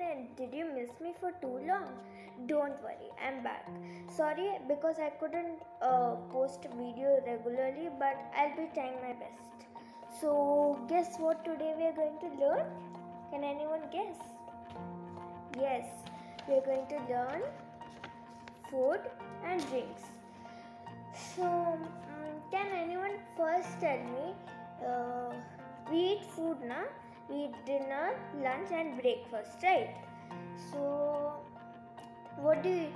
friend, did you miss me for too long? Don't worry, I'm back. Sorry because I couldn't post video regularly, but I'll be trying my best. So guess what today we are going to learn? Can anyone guess? Yes, we are going to learn food and drinks. So can anyone first tell me, we eat food na? We eat dinner, lunch and breakfast, right? So what did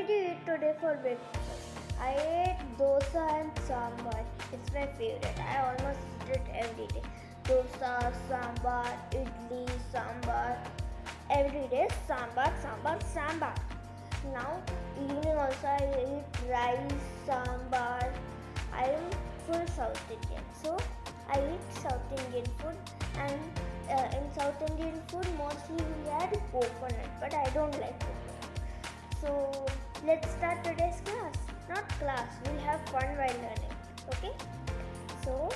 you eat today for breakfast? I ate dosa and sambar. It's my favorite. I almost eat it every day. Dosa, sambar, idli, sambar. Every day sambar, sambar, sambar. Now evening also I eat rice, sambar. I am full South Indian, so I eat South Indian food, and in South Indian food mostly we add coconut, but I don't like coconut. So let's start today's class. Not class, we'll have fun while learning. Okay? So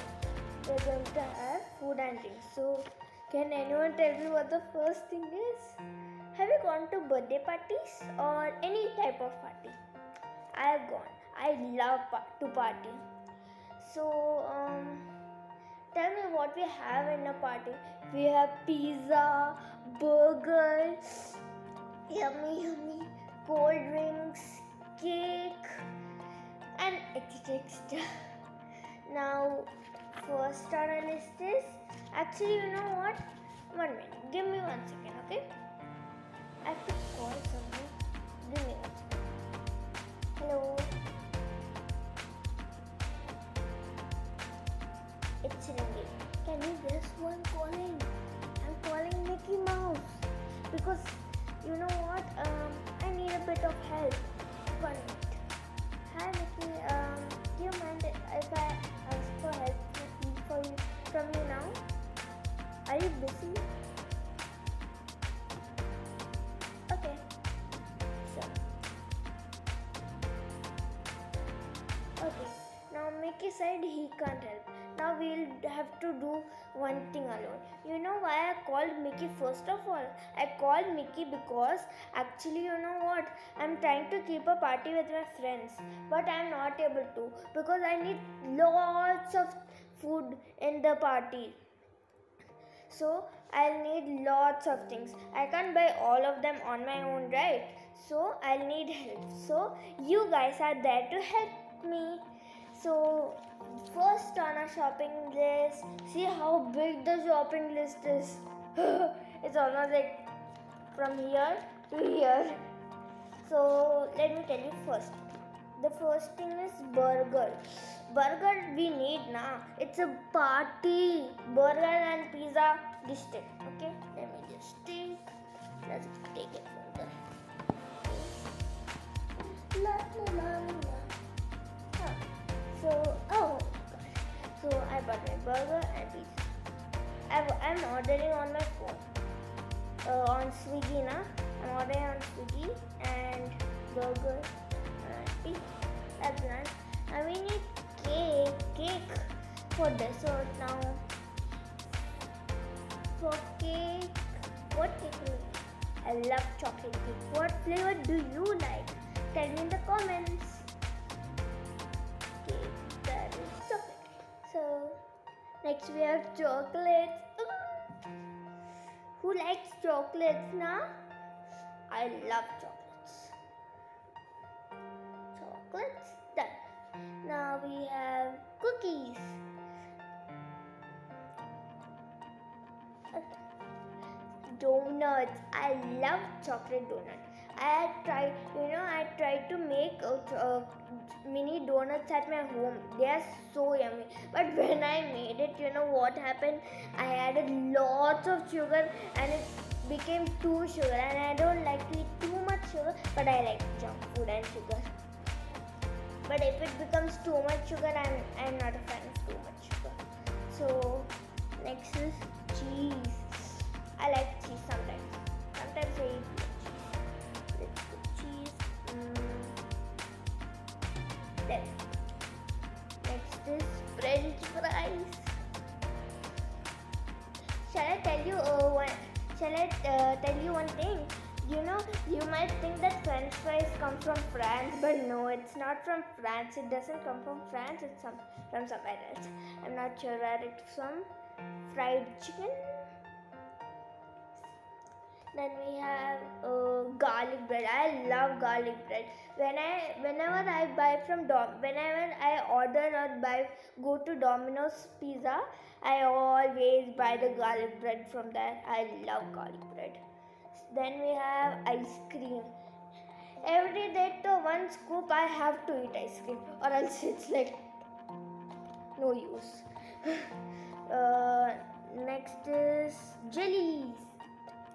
we're going to have food and drinks. So can anyone tell me what the first thing is? Have you gone to birthday parties or any type of party? I have gone. I love to party. So tell me what we have in a party. We have pizza, burger, yummy, cold drinks, cake, and etc. Now, first on our list is, actually, you know what? 1 minute. Give me 1 second, okay? I have to call someone. Give me 1 second. Hello. It's ringing. Can you guess who I'm calling? I'm calling Mickey Mouse. Because you know what? I need a bit of help. 1 minute. Hi Mickey. Do you mind if I ask for help from you now? Are you busy? Okay. Sure. Okay. Now Mickey said he can't help. Now we'll have to do one thing alone. You know why I called Mickey first of all? I called Mickey because actually, you know what? I'm trying to keep a party with my friends, but I'm not able to because I need lots of food in the party. So I'll need lots of things. I can't buy all of them on my own, right? So I'll need help. So you guys are there to help me. So first on our shopping list, see how big the shopping list is. It's almost like from here to here. So let me tell you first. The first thing is burger. Burger we need now. It's a party. Burger and pizza distinct. Okay, let me just take. Let's take it from there. La la la la. So so I bought my burger and pizza. I'm ordering on my phone. On Swiggy na. I'm ordering on Swiggy and burger and pizza. That's nice. And we need cake for dessert now. For cake, what cake do you like? I love chocolate cake. What flavor do you like? Tell me in the comments. Okay, that is chocolate. So next we have chocolates. Who likes chocolates now? I love chocolates. Chocolates done. Now we have cookies. Donuts. I love chocolate donuts. I tried to make mini donuts at my home. They are so yummy. But when I made it, you know what happened? I added lots of sugar and it became too sugar. And I don't like to eat too much sugar, but I like junk food and sugar. But if it becomes too much sugar, I'm not a fan of too much sugar. So next is cheese. I like cheese sometimes. Sometimes I eat cheese. Let's put cheese. Then next is French fries. Shall shall I tell you one thing? You know, you might think that French fries come from France, but no, it's not from France. It doesn't come from France. It's from somewhere else. I'm not sure where it's from. Fried chicken. Then we have garlic bread. I love garlic bread. Whenever I buy from whenever I order or go to Domino's Pizza, I always buy the garlic bread from there. I love garlic bread. Then we have ice cream. Every day to one scoop I have to eat ice cream, or else it's like no use. Next is jellies.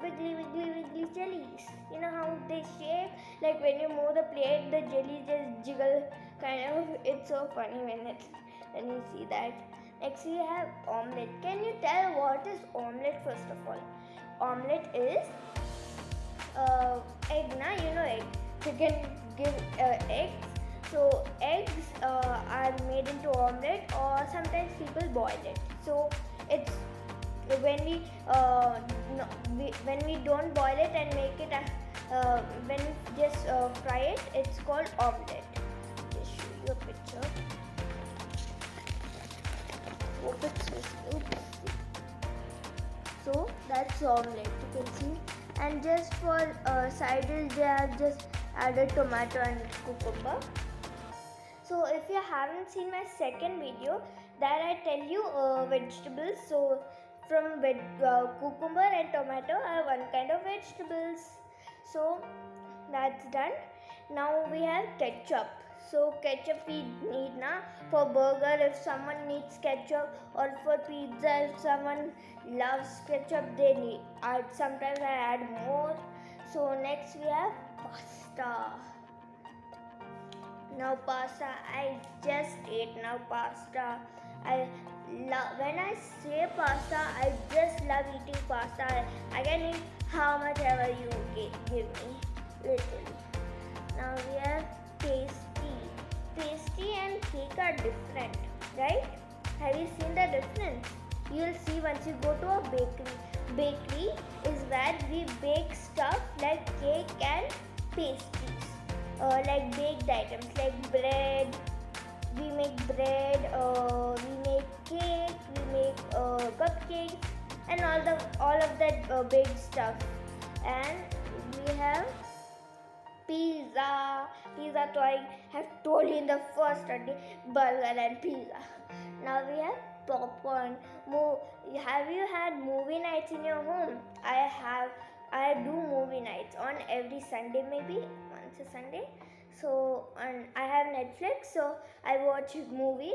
Wiggly jellies. You know how they shake? Like when you move the plate, the jelly just jiggle. Kind of. It's so funny when you see that. Next we have omelette. Can you tell what is omelette first of all? Omelette is egg. Na, you know egg. You can give eggs. So eggs are made into omelette, or sometimes people boil it. So it's when we don't boil it and make it when we just fry it, it's called omelette. Just show you a picture. Oops. So that's omelette, you can see. And just for side dish, they have just added tomato and cucumber. So if you haven't seen my second video, there I tell you vegetables. So from cucumber and tomato are one kind of vegetables. So that's done. Now we have ketchup. So ketchup we need for burger if someone needs ketchup, or for pizza if someone loves ketchup they need. Sometimes I add more. So next we have pasta. Now pasta, I just ate pasta. When I say pasta, I just love eating pasta. I can eat how much ever you give me, literally. Now we have pastry. Pastry and cake are different, right? Have you seen the difference? You'll see once you go to a bakery. Bakery is where we bake stuff like cake and pastries. Like baked items like bread. We make bread, we make cake, we make cupcakes, and all of that baked stuff. And we have pizza. Pizza, so I have told you in the first study, burger and pizza. Now we have popcorn. Have you had movie nights in your home? I have. I do movie nights on every Sunday, maybe once a Sunday. So and I have Netflix, so I watch movie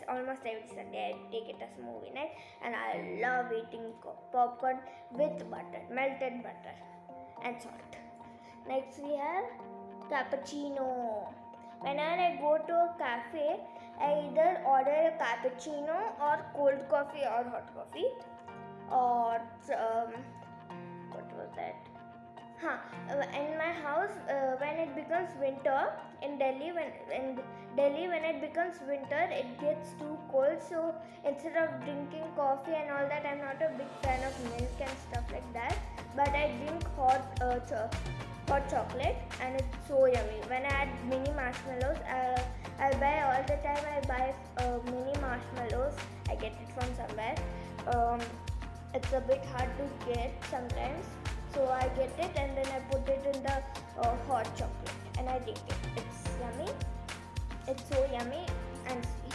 almost every Sunday. I take it as movie night, and I love eating popcorn with butter, melted butter and salt. Next we have cappuccino. Whenever I go to a cafe, I either order a cappuccino or cold coffee or hot coffee, or what was that? In my house, when it becomes winter in Delhi, when it becomes winter, it gets too cold. So instead of drinking coffee and all that, I'm not a big fan of milk and stuff like that. But I drink hot chocolate, and it's so yummy. When I add mini marshmallows, I buy all the time. I buy mini marshmallows. I get it from somewhere. It's a bit hard to get sometimes. So I get it and then I put it in the hot chocolate and I drink it. It's yummy. It's so yummy and sweet.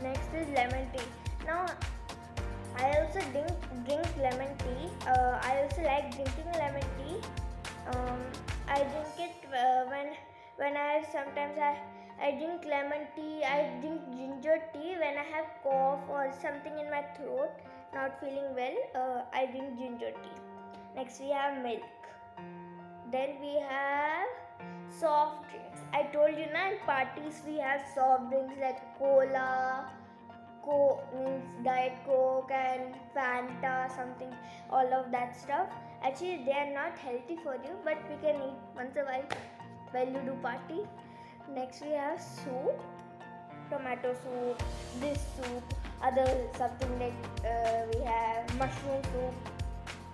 Next is lemon tea. Now I also drink lemon tea. I also like drinking lemon tea. I drink it when I drink lemon tea. I drink ginger tea when I have cough or something in my throat, not feeling well. I drink ginger tea. Next we have milk. Then we have soft drinks. I told you in parties we have soft drinks like cola, means Diet Coke and Fanta, something, all of that stuff. Actually they are not healthy for you, but we can eat once a while you do party. Next we have soup, tomato soup, this soup, other something like we have mushroom soup.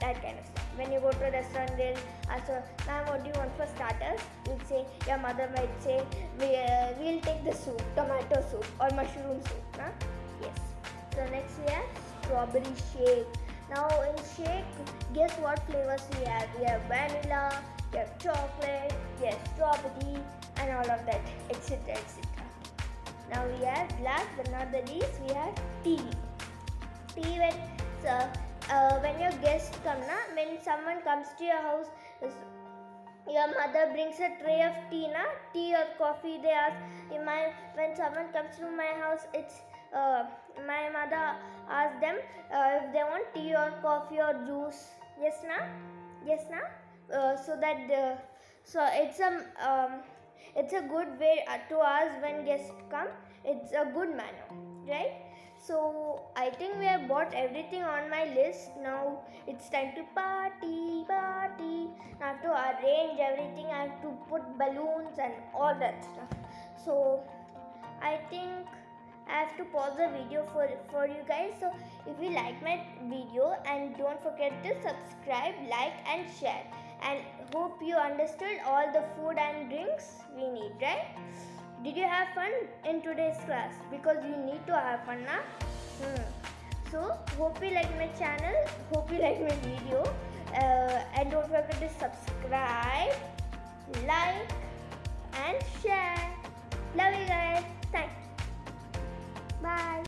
that kind of stuff. When you go to a restaurant, they'll ask you, ma'am, what do you want for starters? You'll say, your mother might say, we'll take the soup, tomato soup or mushroom soup. Huh? Yes. So next we have strawberry shake. Now in shake, guess what flavors we have? We have vanilla, we have chocolate, we have strawberry and all of that, etc. etc. Now we have, last but not the least, we have tea. Tea when your guests come, when someone comes to your house, your mother brings a tray of tea or coffee. They ask, when someone comes to my house, it's my mother asks them if they want tea or coffee or juice. Yes, so that so it's a good way to ask when guests come. It's a good manner, right? So I think we have bought everything on my list. Now it's time to party. I have to arrange everything. I have to put balloons and all that stuff. So I think I have to pause the video for you guys. So if you like my video, and don't forget to subscribe, like and share. And hope you understood all the food and drinks we need, right? Did you have fun in today's class? Because you need to have fun, So hope you like my channel, hope you like my video, and don't forget to subscribe, like and share. Love you guys. Thanks. Bye.